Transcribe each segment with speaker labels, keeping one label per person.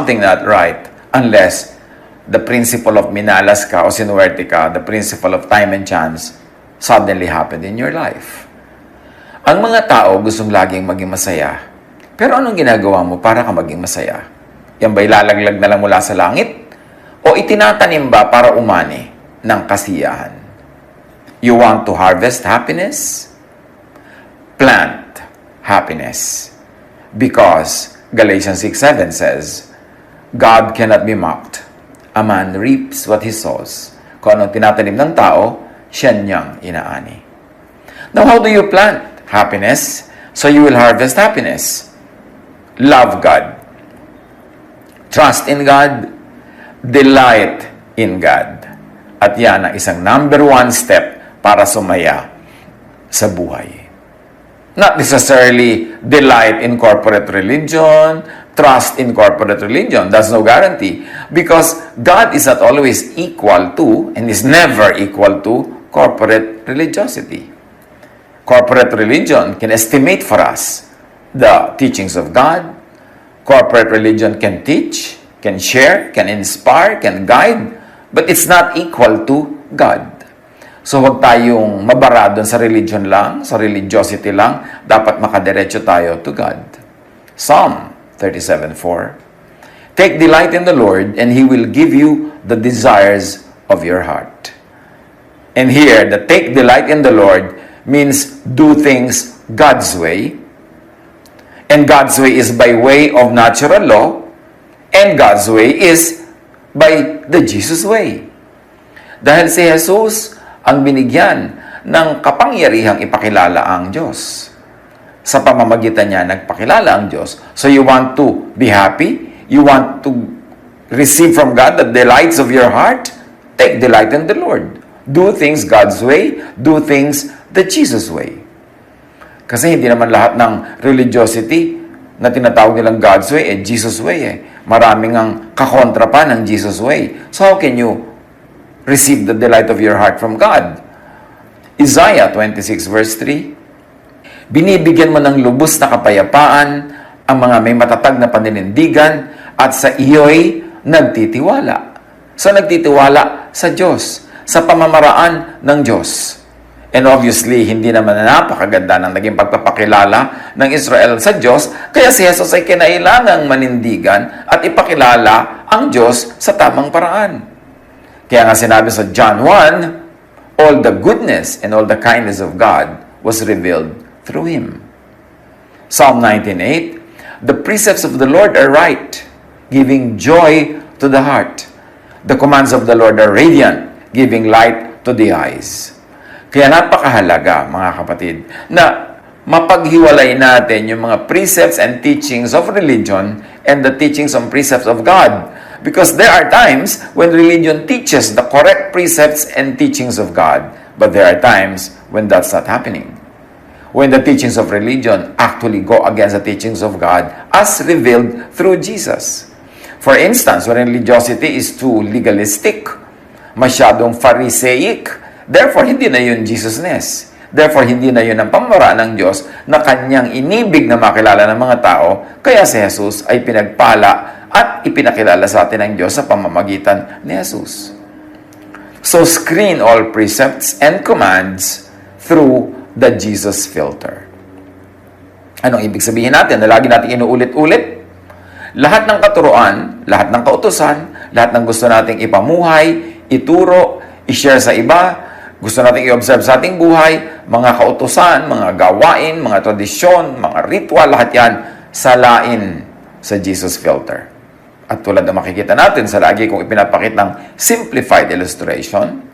Speaker 1: something not right unless the principle of minalas ka o sinuwerte ka, the principle of time and chance, suddenly happened in your life. Ang mga tao gustong laging maging masaya. Pero anong ginagawa mo para ka maging masaya? Yan ba'y lalaglag na lang mula sa langit? O itinatanim ba para umani ng kasiyahan? You want to harvest happiness? Plant happiness. Because Galatians 6:7 says, God cannot be mocked. A man reaps what he sows. Kung anong tinatanim ng tao, siya niyang inaani. Now, how do you plant happiness? So you will harvest happiness. Love God. Trust in God. Delight in God. At yan ang isang number one step para sumaya sa buhay. Not necessarily delight in corporate religion, trust in corporate religion. That's no guarantee. Because God is not always equal to, and is never equal to, corporate religiosity. Corporate religion can estimate for us the teachings of God. Corporate religion can teach, can share, can inspire, can guide, but it's not equal to God. So huwag tayong mabara doon sa religion lang, sa religiosity lang. Dapat makadiretso tayo to God. Psalm 37:4. Take delight in the Lord, and He will give you the desires of your heart. And here, the take delight in the Lord means do things God's way. And God's way is by way of natural law. And God's way is by the Jesus way. Dahil si Jesus ang binigyan ng kapangyarihang ipakilala ang Diyos. Sa pamamagitan niya, nagpakilala ang Diyos. So you want to be happy? You want to receive from God the delights of your heart? Take delight in the Lord. Do things God's way. Do things the Jesus way. Kasi hindi naman lahat ng religiosity na tinatawag nilang God's way, Jesus way. Maraming ang kakontra pa ng Jesus way. So how can you receive the delight of your heart from God? Isaiah 26 verse 3, binibigyan mo ng lubos na kapayapaan ang mga may matatag na paninindigan at sa iyo'y nagtitiwala. So nagtitiwala sa Diyos, sa pamamaraan ng Diyos. And obviously, hindi naman napakaganda ng naging pagpapakilala ng Israel sa Diyos, kaya si Jesus ay kinailangang manindigan at ipakilala ang Diyos sa tamang paraan. Kaya nga sinabi sa John 1, all the goodness and all the kindness of God was revealed through Him. Psalm 19:8, the precepts of the Lord are right, giving joy to the heart. The commands of the Lord are radiant, giving light to the eyes. Kaya napakahalaga, mga kapatid, na mapaghiwalay natin yung mga precepts and teachings of religion and the teachings and precepts of God. Because there are times when religion teaches the correct precepts and teachings of God, but there are times when that's not happening. When the teachings of religion actually go against the teachings of God as revealed through Jesus. For instance, when religiosity is too legalistic, masyadong Pharisaic, therefore, hindi na yun Jesusness. Therefore, hindi na yun ang pamamaraan ng Diyos na kanyang inibig na makilala ng mga tao, kaya si Jesus ay pinagpala at ipinakilala sa atin ng Diyos sa pamamagitan ni Jesus. So, screen all precepts and commands through the Jesus filter. Anong ibig sabihin natin? Na lagi natin inuulit-ulit? Lahat ng katuruan, lahat ng kautusan, lahat ng gusto nating ipamuhay, ituro, i-share sa iba, gusto nating i-observe sa ating buhay, mga kautusan, mga gawain, mga tradisyon, mga ritual, lahat yan, salain sa Jesus filter. At tulad na makikita natin sa lagi kong ipinapakit ng simplified illustration,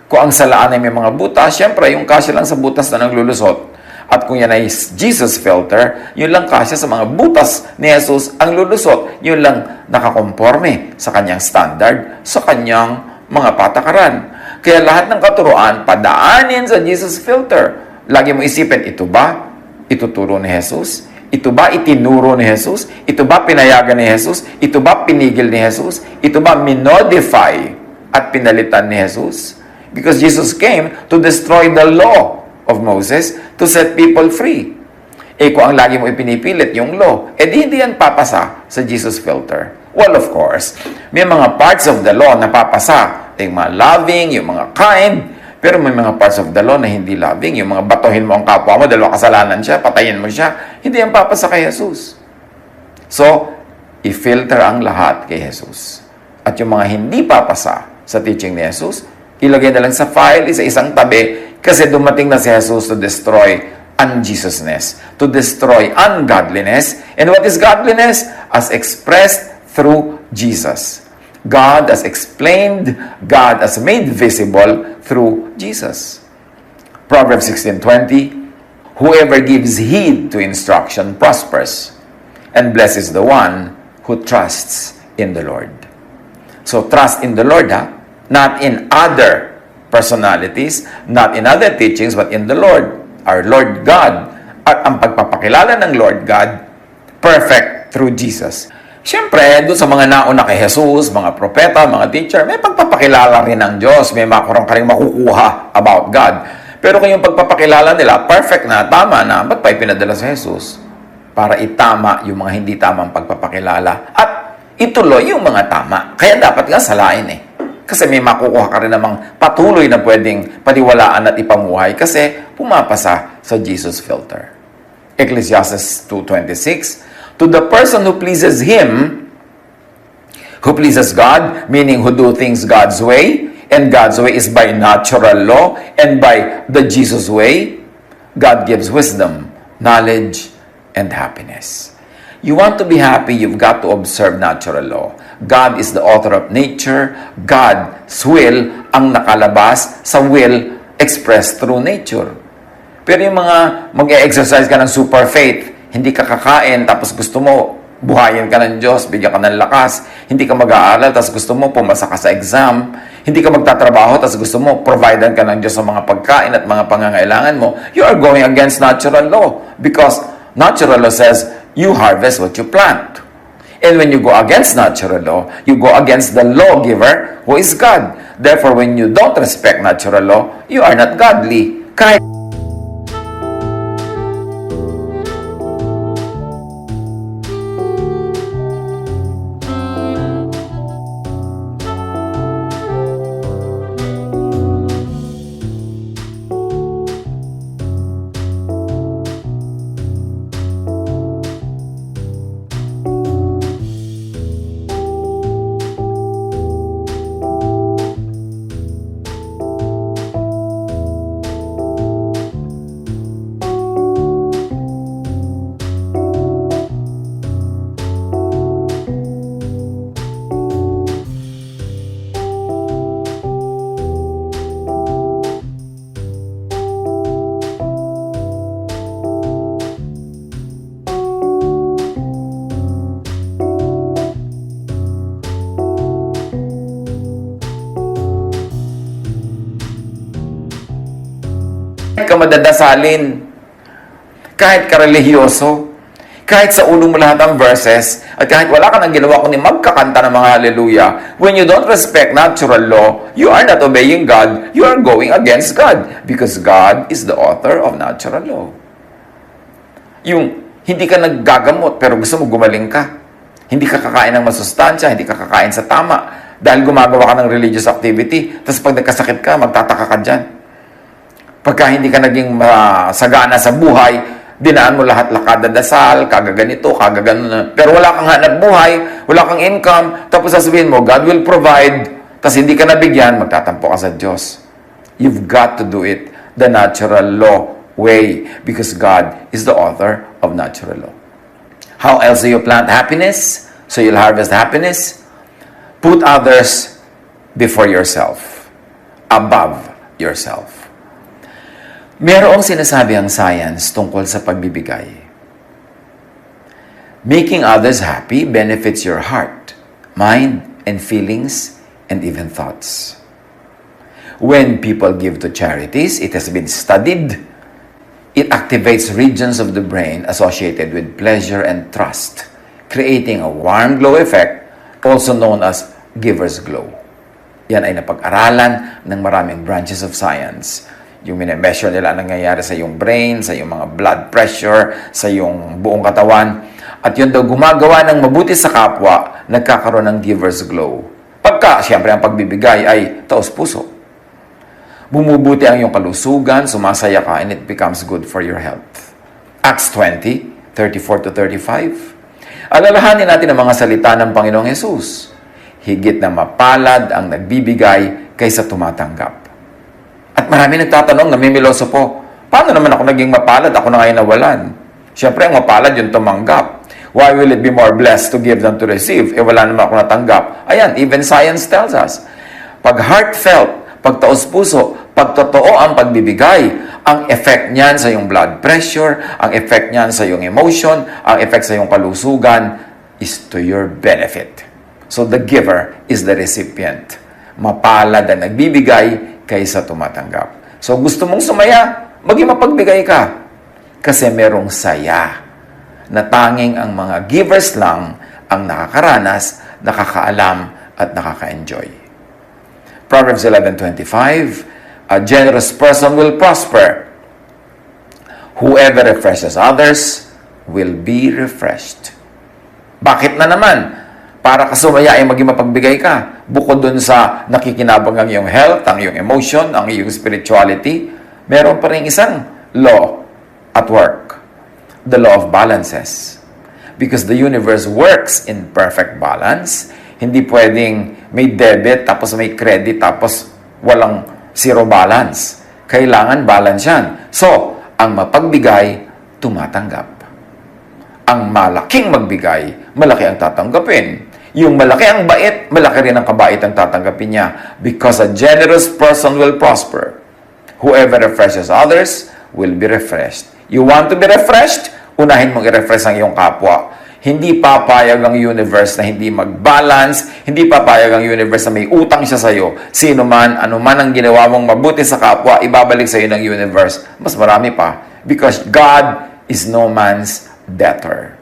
Speaker 1: kung ang salaan ay may mga butas, syempre yung kasya lang sa butas na naglulusot. At kung yan ay Jesus filter, yun lang kasya sa mga butas ni Jesus ang lulusot. Yun lang nakakonforme sa kanyang standard, sa kanyang mga patakaran. Kaya lahat ng katuruan, padaanin sa Jesus filter. Lagi mo isipin, ito ba ituturo ni Jesus? Ito ba itinuro ni Jesus? Ito ba pinayagan ni Jesus? Ito ba pinigil ni Jesus? Ito ba minodify at pinalitan ni Jesus? Because Jesus came to destroy the law of Moses to set people free. Kung ang lagi mo ipinipilit yung law, hindi yan papasa sa Jesus filter. Well, of course, may mga parts of the law na papasa. Yung mga loving, yung mga kind, pero may mga parts of the law na hindi loving. Yung mga batuhin mo ang kapwa mo, dahil kasalanan siya, patayin mo siya. Hindi yan papasa kay Jesus. So, i-filter ang lahat kay Jesus. At yung mga hindi papasa sa teaching ni Jesus, ilagay na lang sa file, isa-isang tabi, kasi dumating na si Jesus to destroy unjesusness, to destroy ungodliness. And what is godliness? As expressed through Jesus. God has explained, God has made visible through Jesus. Proverbs 16:20, whoever gives heed to instruction prospers, and blessed is the one who trusts in the Lord. So trust in the Lord, not in other personalities, not in other teachings, but in the Lord, our Lord God. At ang pagpapakilala ng Lord God, perfect through Jesus. Siyempre, doon sa mga nauna kay Jesus, mga propeta, mga teacher, may pagpapakilala rin ng Diyos, may makurang ka rin makukuha about God. Pero kung yung pagpapakilala nila, perfect na, tama na, ba't pa ipinadala sa Jesus? Para itama yung mga hindi tamang pagpapakilala at ituloy yung mga tama. Kaya dapat nga salain Kasi may makukuha ka rin namang patuloy na pwedeng paniwalaan at ipamuhay kasi pumapasa sa Jesus filter. Ecclesiastes 2:26, to the person who pleases Him, who pleases God, meaning who do things God's way, and God's way is by natural law, and by the Jesus way, God gives wisdom, knowledge, and happiness. You want to be happy, you've got to observe natural law. God is the author of nature. God's will ang nakalabas sa will expressed through nature. Pero yung mga mag-exercise ka ng super faith, hindi ka kakain, tapos gusto mo buhayin ka ng Diyos, bigyan ka ng lakas, hindi ka mag-aaral, tapos gusto mo pumasa ka sa exam, hindi ka magtatrabaho, tapos gusto mo providean ka ng Diyos sa mga pagkain at mga pangangailangan mo, you are going against natural law. Because natural law says, you harvest what you plant. And when you go against natural law, you go against the lawgiver who is God. Therefore, when you don't respect natural law, you are not godly. Kahit ka madadasalin, kahit ka religyoso, kahit sa ulo mo lahat ang verses, at kahit wala ka nang ginawa kundi magkakanta ng mga hallelujah, when you don't respect natural law, you are not obeying God, you are going against God, because God is the author of natural law. Yung hindi ka naggagamot pero gusto mo gumaling ka, hindi ka kakain ng masustansya, hindi ka kakain sa tama, dahil gumagawa ka ng religious activity, tapos pag nagkasakit ka, magtataka ka dyan. Pagka hindi ka naging sagana sa buhay, dinaan mo lahat lakadadasal, kagaganito, kagagano. Pero wala kang hanap buhay, wala kang income, tapos sasabihin mo, God will provide, tapos hindi ka nabigyan, magtatampo ka sa Diyos. You've got to do it the natural law way, because God is the author of natural law. How else do you plant happiness? So you'll harvest happiness? Put others before yourself, above yourself. Merong sinasabi ang science tungkol sa pagbibigay. Making others happy benefits your heart, mind, and feelings, and even thoughts. When people give to charities, it has been studied, it activates regions of the brain associated with pleasure and trust, creating a warm glow effect, also known as giver's glow. Yan ay napag-aralan ng maraming branches of science. Yung mine-measure nila ang nangyayari sa iyong brain, sa iyong mga blood pressure, sa iyong buong katawan. At yun daw gumagawa ng mabuti sa kapwa, nagkakaroon ng giver's glow. Pagka, siyempre, ang pagbibigay ay taos puso. Bumubuti ang iyong kalusugan, sumasaya ka, and it becomes good for your health. Acts 20:34-35. Alalahanin natin ang mga salita ng Panginoong Hesus. Higit na mapalad ang nagbibigay kaysa tumatanggap. At marami nagtatanong, namimiloso po, paano naman ako naging mapalad? Ako na ngayon nawalan. Siyempre, ang mapalad yung tumanggap. Why will it be more blessed to give than to receive? Eh, wala naman ako natanggap. Ayan, even science tells us. Pag heartfelt, pag taos puso, pag totoo ang pagbibigay, ang effect niyan sa iyong blood pressure, ang effect niyan sa iyong emotion, ang effect sa iyong kalusugan is to your benefit. So the giver is the recipient. Mapalad ang nagbibigay kaysa tumatanggap. So gusto mong sumaya, maging mapagbigay ka. Kasi merong saya na tanging ang mga givers lang ang nakakaranas, nakakaalam at nakaka-enjoy. Proverbs 11:25, a generous person will prosper. Whoever refreshes others will be refreshed. Bakit na naman? Para ka sumaya ay maging mapagbigay ka. Bukod dun sa nakikinabang ang iyong health, ang iyong emotion, ang iyong spirituality, meron pa rin isang law at work. The law of balances. Because the universe works in perfect balance. Hindi pwedeng may debit, tapos may credit, tapos walang zero balance. Kailangan balance yan. So, ang mapagbigay, tumatanggap. Ang malaking magbigay, malaki ang tatanggapin. Yung malaki ang bait, malaki rin ang kabait ang tatanggapin niya. Because a generous person will prosper. Whoever refreshes others will be refreshed. You want to be refreshed? Unahin mong i-refresh ang iyong kapwa. Hindi papayag ang universe na hindi mag-balance, hindi papayag ang universe na may utang siya sa iyo. Sino man, ano man ang ginawa mong mabuti sa kapwa, ibabalik sa iyo ng universe. Mas marami pa. Because God is no man's debtor.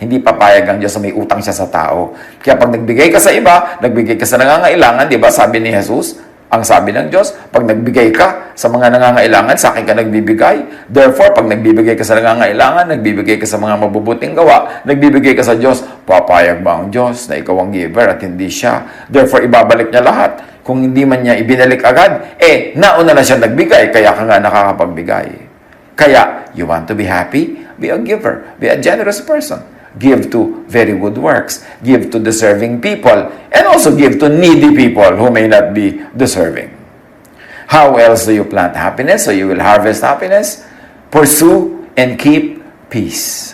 Speaker 1: Hindi papayag ang Diyos na may utang siya sa tao. Kaya pag nagbigay ka sa iba, nagbigay ka sa nangangailangan, di ba? Sabi ni Jesus, ang sabi ng Diyos, pag nagbigay ka sa mga nangangailangan, sa akin ka nagbibigay. Therefore, pag nagbibigay ka sa nangangailangan, nagbibigay ka sa mga mabubuting gawa, nagbibigay ka sa Diyos, papayag ba ang Diyos na ikaw ang giver at hindi siya? Therefore, ibabalik niya lahat. Kung hindi man niya ibinalik agad, nauna na siya nagbigay, kaya ka nga nakakapagbigay. Kaya, you want to be happy? Be a giver. Be a generous person. Give to very good works. Give to deserving people. And also give to needy people who may not be deserving. How else do you plant happiness so you will harvest happiness? Pursue and keep peace.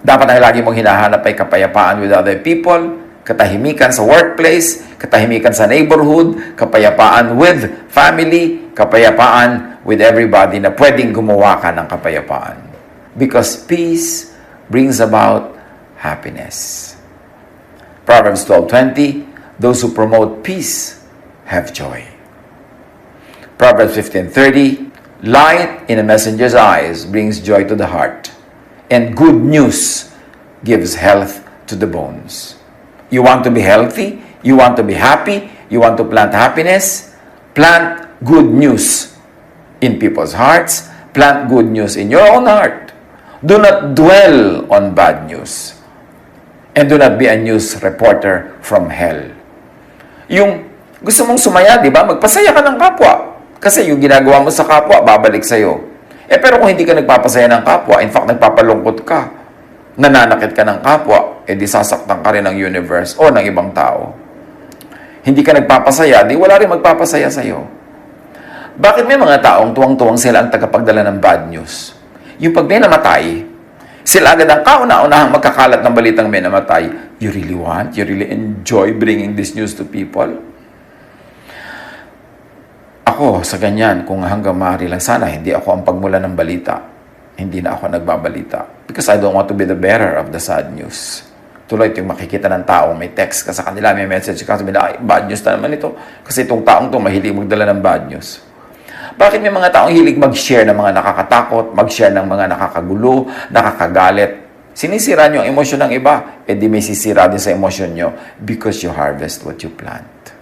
Speaker 1: Dapat ang lagi mong hinahanap ay kapayapaan with other people, katahimikan sa workplace, katahimikan sa neighborhood, kapayapaan with family, kapayapaan with everybody na pwedeng gumawa ka ng kapayapaan. Because peace brings about happiness. Proverbs 12:20, those who promote peace have joy. Proverbs 15:30, light in a messenger's eyes brings joy to the heart, and good news gives health to the bones. You want to be healthy? You want to be happy? You want to plant happiness? Plant good news in people's hearts. Plant good news in your own heart. Do not dwell on bad news. And do not be a news reporter from hell. Yung gusto mong sumaya, di ba? Magpasaya ka ng kapwa. Kasi yung ginagawa mo sa kapwa, babalik sa'yo. Pero kung hindi ka nagpapasaya ng kapwa, in fact, nagpapalungkot ka, nananakit ka ng kapwa, di sasaktan ka rin ng universe o ng ibang tao. Hindi ka nagpapasaya, di wala rin magpapasaya sa'yo. Bakit may mga taong tuwang-tuwang sila ang tagapagdala ng bad news? Yung pag may namatay, sila agad ang kauna-unahang magkakalat ng balitang may namatay. You really enjoy bringing this news to people? Ako, sa ganyan, kung hanggang maaari lang sana, hindi ako ang pagmula ng balita. Hindi na ako nagbabalita. Because I don't want to be the bearer of the sad news. Tuloy yung makikita ng tao, may text ka sa kanila, may message ka, sabi na, bad news na naman ito. Kasi itong taong to mahilig magdala ng bad news. Bakit may mga taong hilig mag-share ng mga nakakatakot, mag-share ng mga nakakagulo, nakakagalit? Sinisira nyo ang emosyon ng iba, di may sisira din sa emosyon nyo because you harvest what you plant.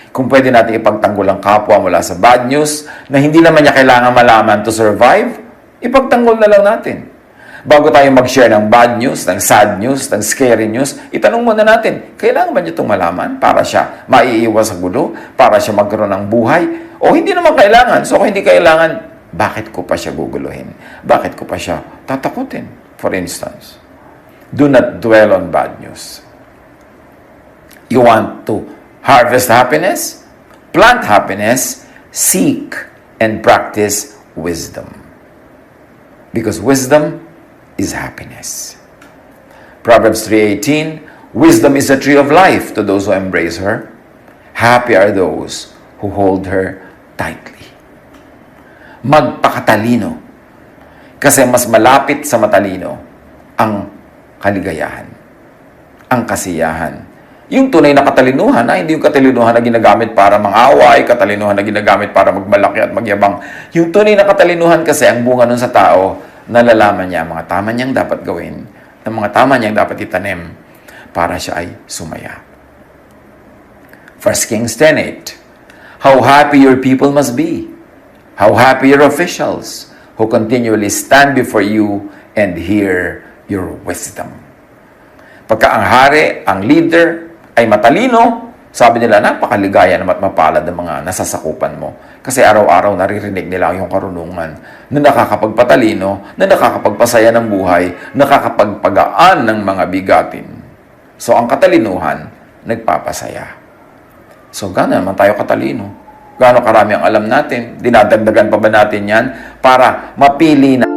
Speaker 1: Kung pwede natin ipagtanggol ang kapwa mula sa bad news na hindi naman niya kailangan malaman to survive, ipagtanggol na lang natin. Bago tayo mag-share ng bad news, ng sad news, ng scary news, itanong muna natin, kailangan ba niya itong malaman para siya maiiwas sa gulo, para siya magkaroon ng buhay? O hindi naman kailangan. So kung hindi kailangan, bakit ko pa siya guguluhin? Bakit ko pa siya tatakutin? For instance, do not dwell on bad news. You want to harvest happiness? Plant happiness? Seek and practice wisdom. Because wisdom is happiness. Proverbs 3:18, wisdom is a tree of life to those who embrace her. Happy are those who hold her tightly. Magpakatalino. Kasi mas malapit sa matalino ang kaligayahan, ang kasiyahan. Yung tunay na katalinuhan, hindi yung katalinuhan na ginagamit para mangaway, katalinuhan na ginagamit para magmalaki at magyabang. Yung tunay na katalinuhan kasi ang bunga nun sa tao, nalalaman niya ang mga tama niyang dapat gawin, ang mga tama niyang dapat itanim para siya ay sumaya. 1 Kings 10:8, how happy your people must be, how happy your officials who continually stand before you and hear your wisdom. Pagka ang hari, ang leader, ay matalino, sabi nila, napakaligaya naman at mapalad ng mga nasasakupan mo. Kasi araw-araw naririnig nila yung karunungan na nakakapagpatalino, na nakakapagpasaya ng buhay, nakakapagpagaan ng mga bigatin. So, ang katalinuhan, nagpapasaya. So, gano'n naman tayo katalino. Gaano karami ang alam natin? Dinadagdagan pa ba natin yan para mapili na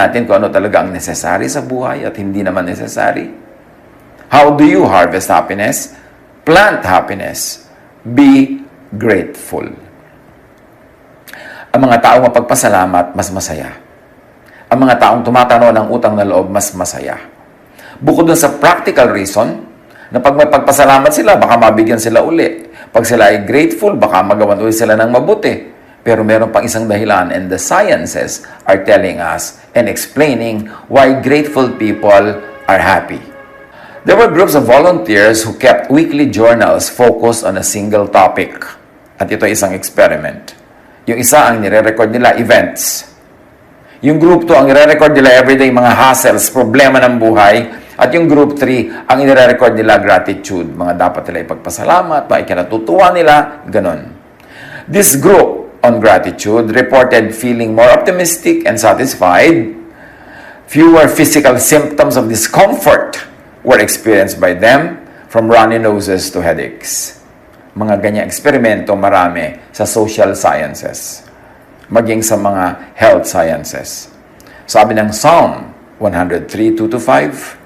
Speaker 1: natin kung ano talaga ang necessary sa buhay at hindi naman necessary. How do you harvest happiness? Plant happiness. Be grateful. Ang mga taong mapagpasalamat, mas masaya. Ang mga taong tumatanaw ng utang na loob, mas masaya. Bukod dun sa practical reason, na pag may pagpasalamat sila, baka mabigyan sila uli. Pag sila ay grateful, baka magawan uli sila ng mabuti. Pero meron pang isang dahilan, and the sciences are telling us and explaining why grateful people are happy. There were groups of volunteers who kept weekly journals focused on a single topic. At ito ay isang experiment. Yung isa ang nire-record nila, events. Yung group 2, ang nire-record nila everyday mga hassles, problema ng buhay. At yung group 3, ang nire-record nila gratitude. Mga dapat nila ipagpasalamat, mga ikinatutuwa nila, ganon. This group on gratitude reported feeling more optimistic and satisfied. Fewer physical symptoms of discomfort were experienced by them, from runny noses to headaches. Mga ganyang eksperimento marami sa social sciences, maging sa mga health sciences. Sabi ng Psalm 103:2-5,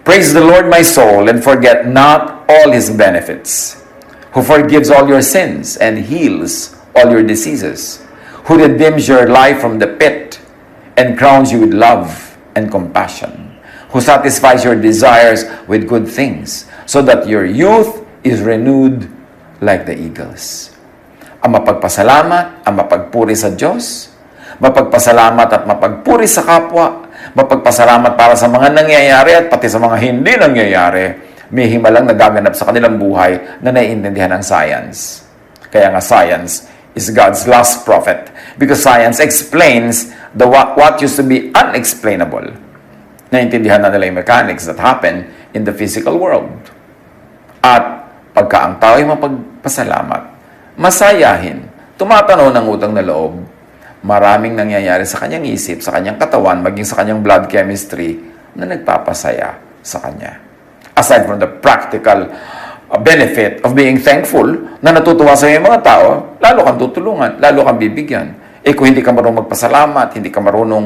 Speaker 1: praise the Lord my soul and forget not all His benefits, who forgives all your sins and heals all your diseases, who redeems your life from the pit and crowns you with love and compassion, who satisfies your desires with good things, so that your youth is renewed like the eagles. Ang mapagpasalamat, ang mapagpuri sa Diyos, mapagpasalamat at mapagpuri sa kapwa, mapagpasalamat para sa mga nangyayari at pati sa mga hindi nangyayari, may himalang nagaganap sa kanilang buhay na naiintindihan ng science. Kaya nga science is God's last prophet, because science explains the what used to be unexplainable. Naintindihan na nila yung mechanics that happen in the physical world. At pagka ang tao ay mapagpasalamat, masayahin, tumatanaw ng utang na loob, maraming nangyayari sa kanyang isip, sa kanyang katawan, maging sa kanyang blood chemistry na nagpapasaya sa kanya. Aside from the practical benefit of being thankful na natutuwa sa mga tao, lalo kang tutulungan, lalo kang bibigyan. Kung hindi ka marunong magpasalamat, hindi ka marunong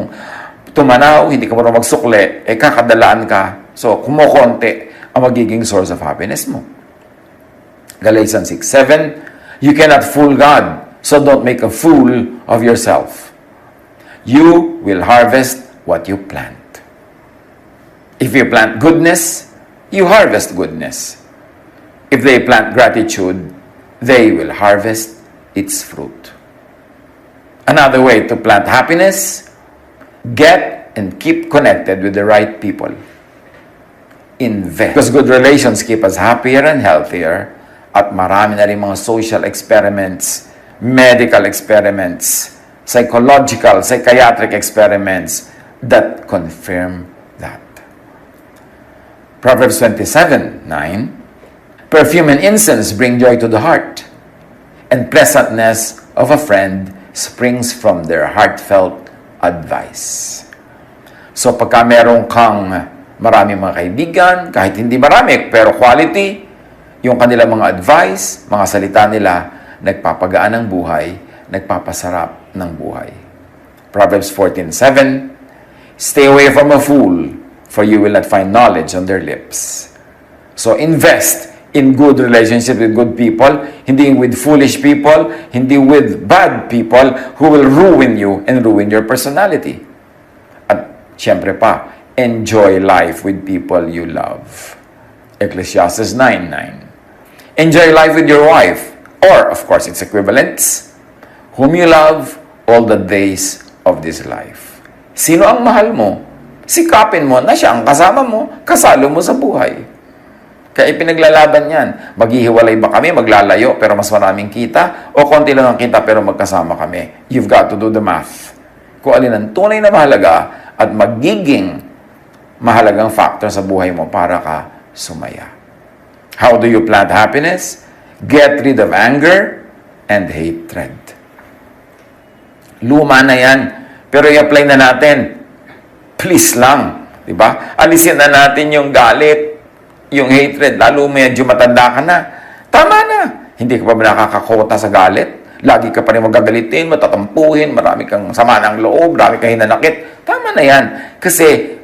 Speaker 1: tumanaw, hindi ka marunong magsukle, kakadalaan ka. So, kumukonti ang magiging source of happiness mo. Galatians 6:7, you cannot fool God, so don't make a fool of yourself. You will harvest what you plant. If you plant goodness, you harvest goodness. If they plant gratitude, they will harvest its fruit. Another way to plant happiness, get and keep connected with the right people. Invest. Because good relations keep us happier and healthier, at marami na rin mga social experiments, medical experiments, psychological, psychiatric experiments that confirm that. Proverbs 27:9, perfume and incense bring joy to the heart, and pleasantness of a friend springs from their heartfelt advice. So pagka meron kang marami mga kaibigan, kahit hindi marami, pero quality, yung kanilang mga advice, mga salita nila, nagpapagaan ng buhay, nagpapasarap ng buhay. Proverbs 14:7, stay away from a fool, for you will not find knowledge on their lips. So invest in good relationship with good people, hindi with foolish people, hindi with bad people who will ruin you and ruin your personality. At syempre pa, enjoy life with people you love. Ecclesiastes 9:9. Enjoy life with your wife, or of course its equivalents, whom you love all the days of this life. Sino ang mahal mo? Sikapin mo na siya ang kasama mo, kasalo mo sa buhay. Kaya ipinaglalaban yan. Maghihiwalay ba kami, maglalayo, pero mas maraming kita? O konti lang ang kita, pero magkasama kami? You've got to do the math. Kung alin ang tunay na mahalaga at magiging mahalagang factor sa buhay mo para ka sumaya. How do you plant happiness? Get rid of anger and hatred. Luma na yan, pero i-apply na natin. Please lang. Diba? Alisin na natin yung galit, yung hatred, lalo medyo matanda ka na. Tama na. Hindi ka pa nakakakota sa galit. Lagi ka pa rin magagalitin, matatampuhin, marami kang sama ng loob, marami kang hinanakit. Tama na yan. Kasi,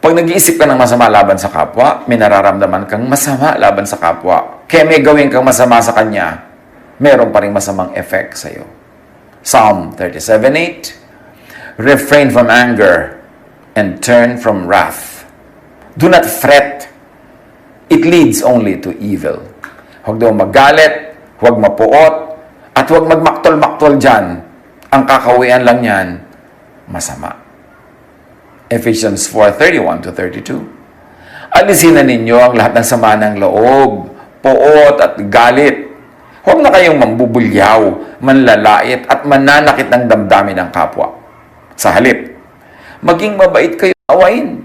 Speaker 1: pag nag-iisip ka ng masama laban sa kapwa, may nararamdaman kang masama laban sa kapwa. Kaya may gawin kang masama sa kanya, meron pa rin masamang effect sa'yo. Psalm 37:8, refrain from anger and turn from wrath. Do not fret. It leads only to evil. Huwag daw magalit, huwag mapuot, at huwag magmaktol-maktol dyan. Ang kakawian lang yan, masama. Ephesians 4:31-32. Alisin na ninyo ang lahat ng sama ng loob, puot at galit. Huwag na kayong mambubulyaw, manlalait at mananakit ng damdamin ng kapwa. Sa halip, maging mabait kayo awain.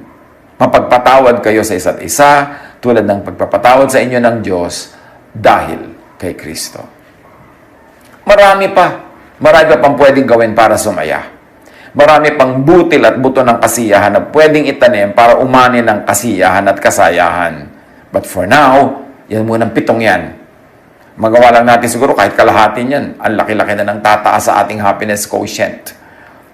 Speaker 1: Mapagpatawad kayo sa isa't isa, tulad ng pagpapatawad sa inyo ng Diyos dahil kay Kristo. Marami pa pang pwedeng gawin para sumaya. Marami pang butil at buto ng kasiyahan na pwedeng itanim para umani ng kasiyahan at kasayahan. But for now, yan munang 7 yan. Magawa lang natin siguro kahit kalahati yan. Ang laki-laki na ng tataas sa ating happiness quotient.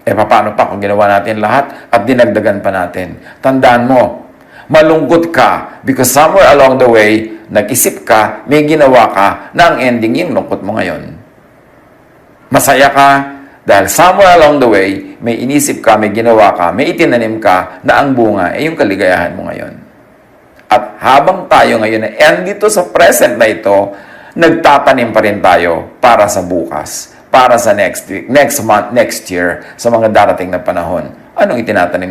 Speaker 1: Paano pa kung ginawa natin lahat at dinagdagan pa natin? Tandaan mo, malungkot ka because somewhere along the way, nag-isip ka, may ginawa ka na ang ending yung lungkot mo ngayon. Masaya ka dahil somewhere along the way, may inisip ka, may ginawa ka, may itinanim ka na ang bunga ay yung kaligayahan mo ngayon. At habang tayo ngayon na dito sa present na ito, nagtatanim pa rin tayo para sa bukas, para sa next week, next month, next year, sa mga darating na panahon. Anong itinatanim